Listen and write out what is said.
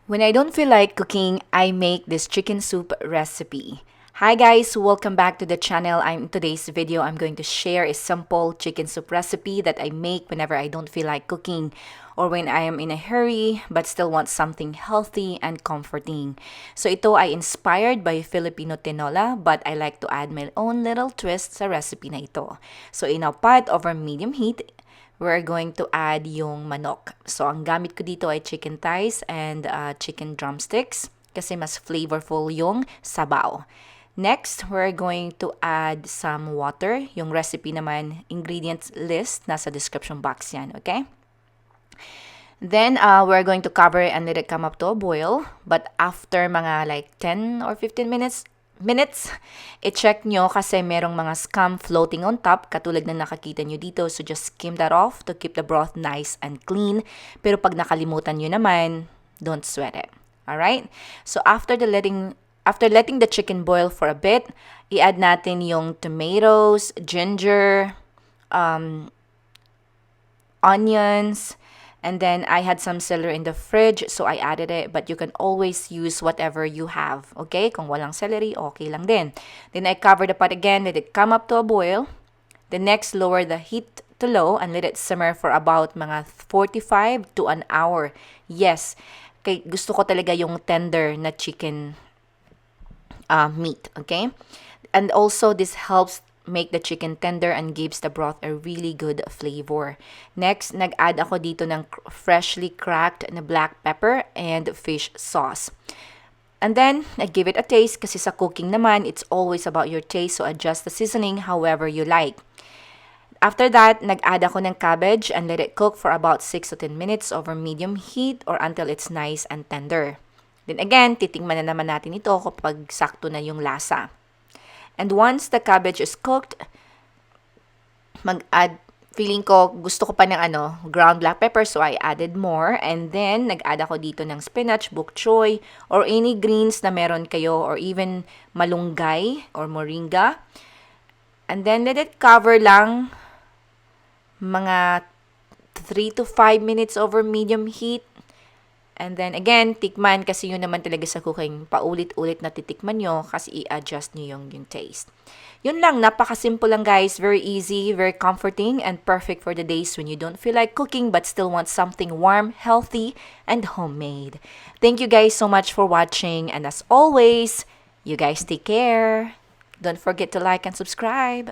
When I don't feel like cooking, I make this chicken soup recipe. Hi guys, welcome back to the channel. In today's video, I'm going to share a simple chicken soup recipe that I make whenever I don't feel like cooking or when I am in a hurry but still want something healthy and comforting. So ito ay inspired by Filipino tinola but I like to add my own little twist sa recipe na ito. So in a pot over medium heat, we're going to add yung manok. So, ang gamit ko dito ay chicken thighs and chicken drumsticks kasi mas flavorful yung sabaw. Next, we're going to add some water. Yung recipe naman, ingredients list, nasa description box yan, okay? Then, we're going to cover it and let it come up to a boil. But after mga like 10 or 15 minutes, i-check nyo kasi merong mga scum floating on top katulad na nakakita nyo dito. So just skim that off to keep the broth nice and clean. Pero pag nakalimutan nyo naman, don't sweat it. Alright? So after letting the chicken boil for a bit, i-add natin yung tomatoes, ginger, onions, and then I had some celery in the fridge, so I added it. But you can always use whatever you have, okay? Kung walang celery, okay lang din. Then I covered the pot again, let it come up to a boil. The next, lower the heat to low and let it simmer for about mga 45 to an hour. Yes, kay gusto ko talaga yung tender na chicken meat, okay? And also, this helps make the chicken tender and gives the broth a really good flavor. Next, nag-add ako dito ng freshly cracked na black pepper and fish sauce. And then, I give it a taste kasi sa cooking naman, it's always about your taste, so adjust the seasoning however you like. After that, nag-add ako ng cabbage and let it cook for about 6 to 10 minutes over medium heat or until it's nice and tender. Then again, titingnan na naman natin ito kapag sakto na yung lasa. And once the cabbage is cooked, feeling ko, gusto ko pa ng ground black pepper, so I added more. And then, nag-add ako dito ng spinach, bokchoy, or any greens na meron kayo, or even malunggay, or moringa. And then, let it cover lang mga 3 to 5 minutes over medium heat. And then, again, tikman kasi yun naman talaga sa cooking. Paulit-ulit na titikman nyo kasi i-adjust nyo yung taste. Yun lang, napakasimple lang guys. Very easy, very comforting, and perfect for the days when you don't feel like cooking but still want something warm, healthy, and homemade. Thank you guys so much for watching. And as always, you guys take care. Don't forget to like and subscribe.